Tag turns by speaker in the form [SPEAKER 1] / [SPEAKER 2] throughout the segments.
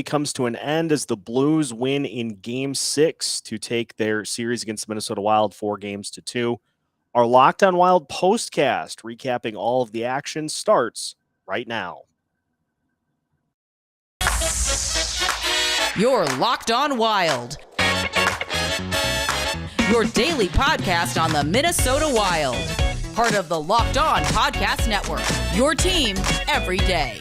[SPEAKER 1] comes to an end as the Blues win in Game 6 to take their series against the Minnesota Wild 4-2. Our Locked on Wild postcast, recapping all of the action, starts right now.
[SPEAKER 2] You're Locked on Wild, your daily podcast on the Minnesota Wild, part of the Locked On Podcast Network, your team every day.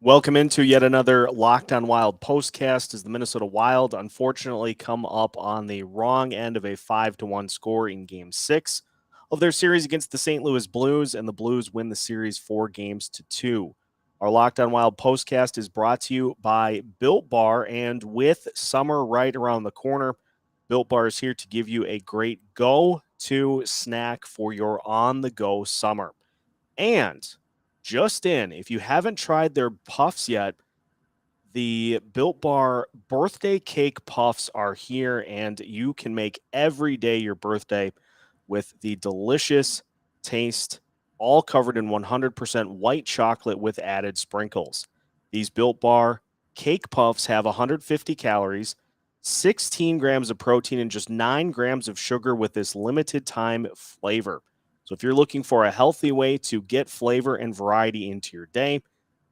[SPEAKER 1] Welcome into yet another Locked on Wild postcast as the Minnesota Wild unfortunately come up on the wrong end of a 5-1 score in Game 6 of their series against the St. Louis Blues, and the Blues win the series 4-2. Our Locked on Wild postcast is brought to you by Built Bar, and with summer right around the corner, Built Bar is here to give you a great go-to snack for your on-the-go summer. And just in, if you haven't tried their puffs yet, the Built Bar birthday cake puffs are here, and you can make every day your birthday with the delicious taste, all covered in 100% white chocolate with added sprinkles. These Built Bar cake puffs have 150 calories, 16 grams of protein, and just 9 grams of sugar with this limited time flavor. So if you're looking for a healthy way to get flavor and variety into your day,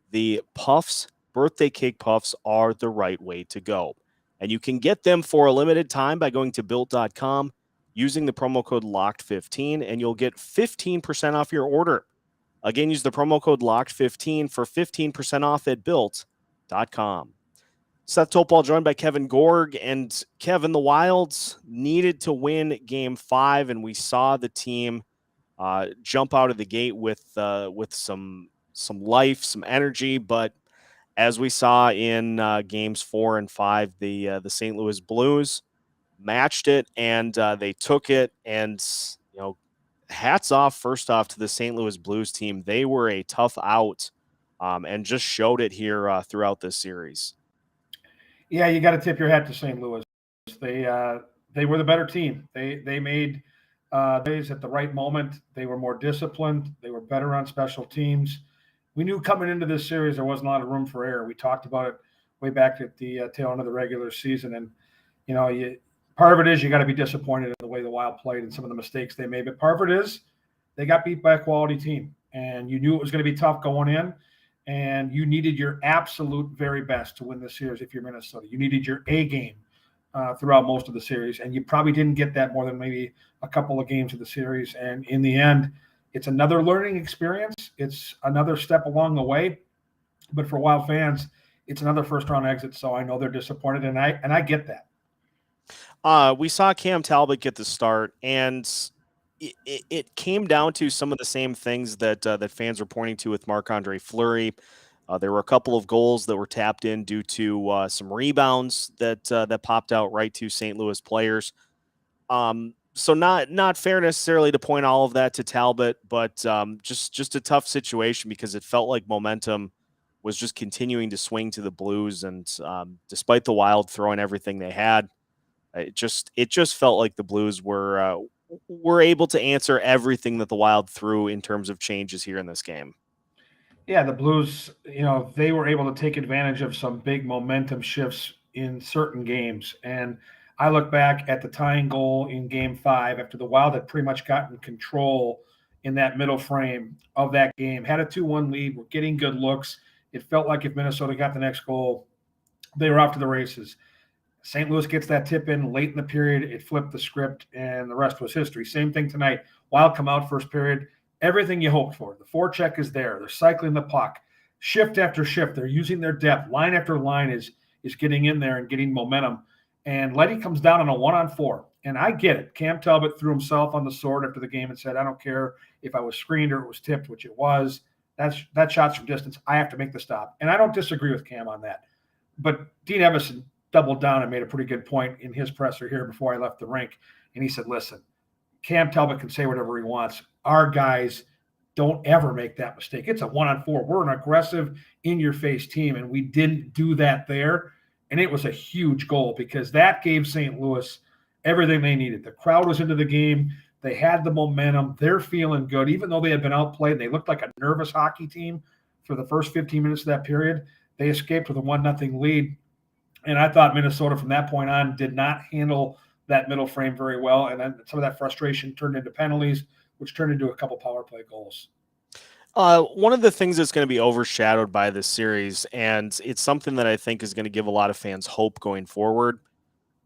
[SPEAKER 1] the Puffs, birthday cake puffs, are the right way to go. And you can get them for a limited time by going to Built.com, using the promo code LOCKED15, and you'll get 15% off your order. Again, use the promo code LOCKED15 for 15% off at Built.com. Seth Topol joined by Kevin Gorg, and Kevin, the Wilds needed to win Game 5, and we saw the team jump out of the gate with some life, some energy. But as we saw in games 4 and 5, the St. Louis Blues matched it, and they took it. And hats off first off to the St. Louis Blues team. They were a tough out, and just showed it here throughout this series.
[SPEAKER 3] Yeah, you got to tip your hat to St. Louis. They were the better team. They made days at the right moment. They were more disciplined. They were better on special teams. We knew coming into this series there wasn't a lot of room for error. We talked about it way back at the tail end of the regular season. And, part of it is you got to be disappointed in the way the Wild played and some of the mistakes they made. But part of it is they got beat by a quality team. And you knew it was going to be tough going in. And you needed your absolute very best to win this series if you're Minnesota. You needed your A game throughout most of the series, and you probably didn't get that more than maybe a couple of games of the series. And in the end, it's another learning experience. It's another step along the way. But for Wild fans, it's another first-round exit, so I know they're disappointed, and I get that.
[SPEAKER 1] We saw Cam Talbot get the start, and it came down to some of the same things that fans were pointing to with Marc-Andre Fleury. There were a couple of goals that were tapped in due to some rebounds that popped out right to St. Louis players. So not fair necessarily to point all of that to Talbot, but just a tough situation because it felt like momentum was just continuing to swing to the Blues, and despite the Wild throwing everything they had, it just felt like the Blues were able to answer everything that the Wild threw in terms of changes here in this game.
[SPEAKER 3] Yeah, the Blues, they were able to take advantage of some big momentum shifts in certain games. And I look back at the tying goal in Game 5 after the Wild had pretty much gotten control in that middle frame of that game, had a 2-1 lead, were getting good looks. It felt like if Minnesota got the next goal, they were off to the races. St. Louis gets that tip in late in the period. It flipped the script, and the rest was history. Same thing tonight. Wild come out first period. Everything you hoped for. The forecheck is there. They're cycling the puck. Shift after shift. They're using their depth. Line after line is getting in there and getting momentum. And Letty comes down on a 1-on-4. And I get it. Cam Talbot threw himself on the sword after the game and said, I don't care if I was screened or it was tipped, which it was. That shot's from distance. I have to make the stop. And I don't disagree with Cam on that. But Dean Evason doubled down and made a pretty good point in his presser here before I left the rink. And he said, listen, Cam Talbot can say whatever he wants. Our guys don't ever make that mistake. It's a 1-on-4. We're an aggressive, in-your-face team, and we didn't do that there. And it was a huge goal because that gave St. Louis everything they needed. The crowd was into the game. They had the momentum. They're feeling good, even though they had been outplayed. They looked like a nervous hockey team for the first 15 minutes of that period. They escaped with a 1-0 lead. And I thought Minnesota from that point on did not handle that middle frame very well. And then some of that frustration turned into penalties, which turned into a couple power play goals.
[SPEAKER 1] One of the things that's going to be overshadowed by this series, and it's something that I think is going to give a lot of fans hope going forward.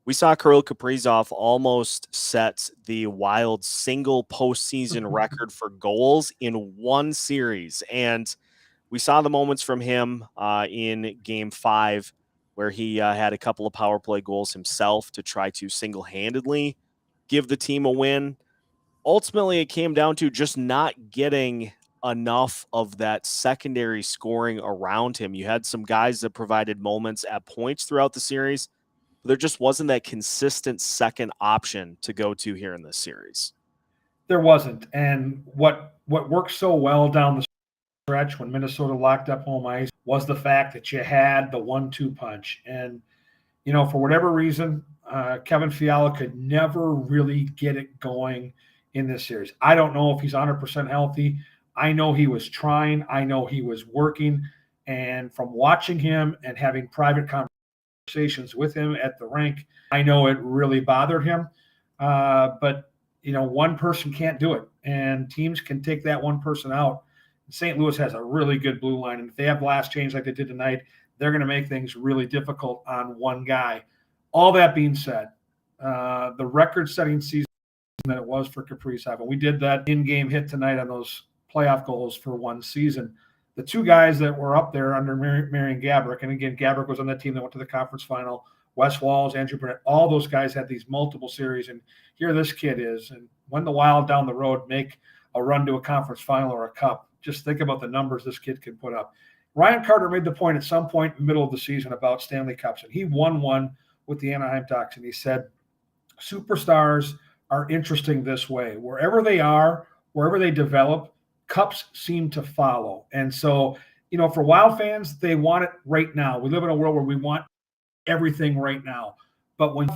[SPEAKER 1] We saw Kirill Kaprizov almost set the Wild single postseason record for goals in one series. And we saw the moments from him in Game 5 where he had a couple of power play goals himself to try to single-handedly give the team a win. Ultimately, it came down to just not getting enough of that secondary scoring around him. You had some guys that provided moments at points throughout the series. There just wasn't that consistent second option to go to here in this series.
[SPEAKER 3] There wasn't. And what worked so well down the stretch when Minnesota locked up home ice was the fact that you had the 1-2 punch. And, for whatever reason, Kevin Fiala could never really get it going in this series. I don't know if he's 100% healthy. I know he was trying. I know he was working. And from watching him and having private conversations with him at the rink, I know it really bothered him. But one person can't do it, and teams can take that one person out. St. Louis has a really good blue line, and if they have last change like they did tonight, they're going to make things really difficult on one guy. All that being said, the record-setting season that it was for Kaprizov, and we did that in-game hit tonight on those playoff goals for one season. The two guys that were up there under Marian Gaborik, and again, Gaborik was on that team that went to the conference final, Wes Walz, Andrew Burnett, all those guys had these multiple series, and here this kid is. And when the Wild down the road make a run to a conference final or a cup, just think about the numbers this kid can put up. Ryan Carter made the point at some point in the middle of the season about Stanley Cups, and he won one with the Anaheim Ducks, and he said, superstars are interesting this way. Wherever they are, wherever they develop, cups seem to follow. And so, for Wild fans, they want it right now. We live in a world where we want everything right now. But when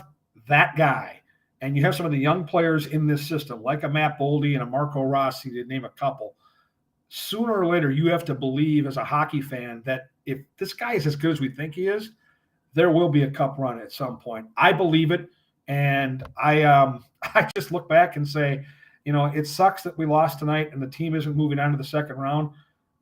[SPEAKER 3] that guy, and you have some of the young players in this system, like a Matt Boldy and a Marco Rossi, to name a couple, sooner or later you have to believe as a hockey fan that if this guy is as good as we think he is, there will be a cup run at some point. I believe it. And I just look back and say, it sucks that we lost tonight and the team isn't moving on to the second round.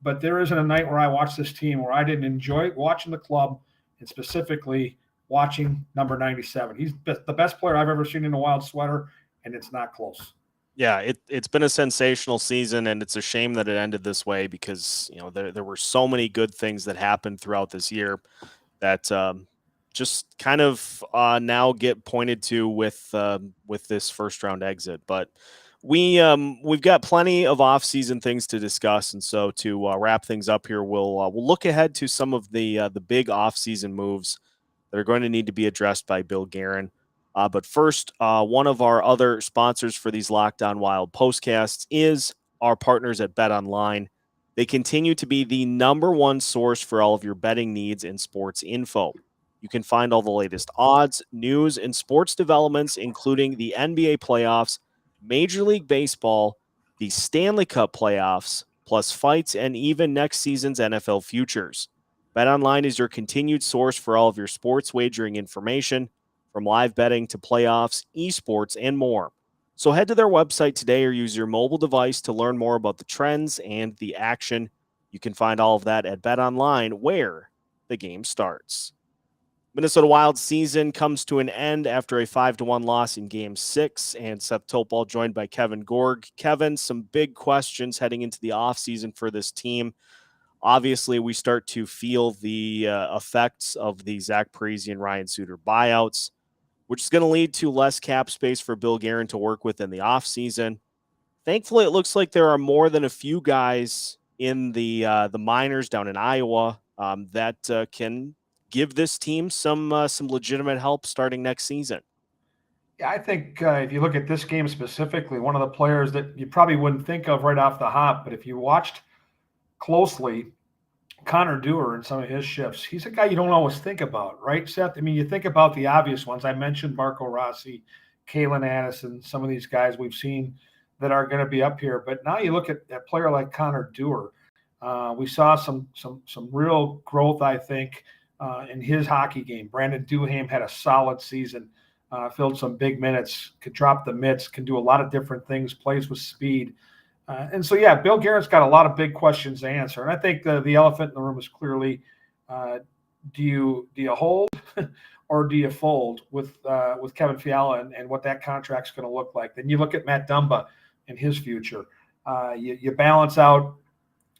[SPEAKER 3] But there isn't a night where I watch this team where I didn't enjoy watching the club, and specifically watching number 97. He's the best player I've ever seen in a Wild sweater, and it's not close.
[SPEAKER 1] Yeah, it's been a sensational season, and it's a shame that it ended this way because, there were so many good things that happened throughout this year that just kind of now get pointed to with this first round exit. But we've got plenty of off-season things to discuss, and so to wrap things up here, we'll look ahead to some of the big off-season moves that are going to need to be addressed by Bill Guerin. But first, one of our other sponsors for these Locked On Wild postcasts is our partners at BetOnline. They continue to be the number one source for all of your betting needs and sports info. You can find all the latest odds, news, and sports developments, including the NBA playoffs, Major League Baseball, the Stanley Cup playoffs, plus fights, and even next season's NFL futures. BetOnline is your continued source for all of your sports wagering information, from live betting to playoffs, esports, and more. So head to their website today or use your mobile device to learn more about the trends and the action. You can find all of that at BetOnline, where the game starts. Minnesota Wild season comes to an end after a 5-1 loss in Game 6, and Seth Topol joined by Kevin Gorg. Kevin, some big questions heading into the offseason for this team. Obviously, we start to feel the effects of the Zach Parise and Ryan Suter buyouts, which is going to lead to less cap space for Bill Guerin to work with in the offseason. Thankfully, it looks like there are more than a few guys in the minors down in Iowa that can give this team some legitimate help starting next season.
[SPEAKER 3] Yeah, I think if you look at this game specifically, one of the players that you probably wouldn't think of right off the hop, but if you watched closely, Connor Dewar and some of his shifts, he's a guy you don't always think about, right, Seth? I mean, you think about the obvious ones. I mentioned Marco Rossi, Kalen Addison, some of these guys we've seen that are going to be up here. But now you look at a player like Connor Dewar. We saw some real growth, I think, in his hockey game. Brandon Duham had a solid season, filled some big minutes, could drop the mitts, can do a lot of different things, plays with speed. And so, yeah, Bill Guerin's got a lot of big questions to answer. And I think the elephant in the room is clearly, do you hold or do you fold with Kevin Fiala and what that contract's going to look like? Then you look at Matt Dumba and his future. You balance out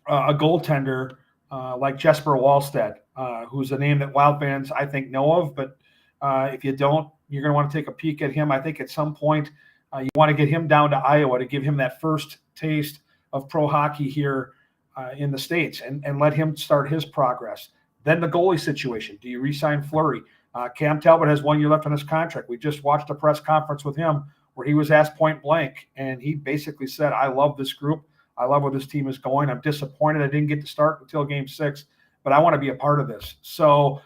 [SPEAKER 3] a goaltender like Jesper Wallstedt, who's a name that Wild fans, I think, know of. But if you don't, you're going to want to take a peek at him. I think at some point you want to get him down to Iowa to give him that first taste of pro hockey here in the States and let him start his progress. Then the goalie situation. Do you re-sign Fleury? Cam Talbot has 1 year left on his contract. We just watched a press conference with him where he was asked point blank, and he basically said, I love this group. I love where this team is going. I'm disappointed I didn't get to start until Game 6, but I want to be a part of this. So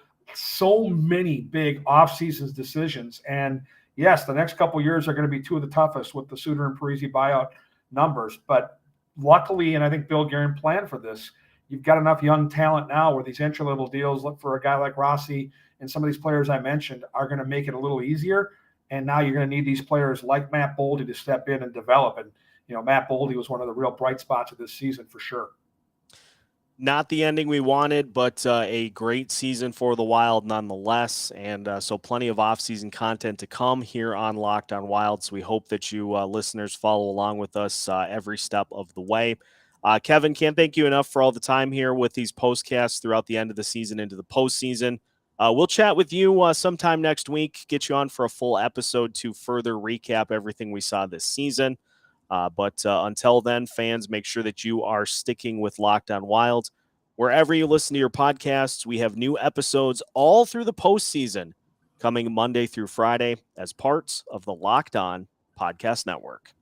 [SPEAKER 3] many big off-season decisions. And, yes, the next couple of years are going to be two of the toughest with the Suter and Parisi buyout numbers. But luckily, and I think Bill Guerin planned for this, you've got enough young talent now where these entry-level deals, look for a guy like Rossi and some of these players I mentioned, are going to make it a little easier. And now you're going to need these players like Matt Boldy to step in and develop. And, Matt Boldy was one of the real bright spots of this season for sure.
[SPEAKER 1] Not the ending we wanted, but a great season for the Wild nonetheless. And so plenty of off-season content to come here on Locked On Wild. So we hope that you listeners follow along with us every step of the way. Kevin, can't thank you enough for all the time here with these postcasts throughout the end of the season into the postseason. We'll chat with you sometime next week, get you on for a full episode to further recap everything we saw this season. But until then, fans, make sure that you are sticking with Locked On Wild. Wherever you listen to your podcasts, we have new episodes all through the postseason coming Monday through Friday as parts of the Locked On Podcast Network.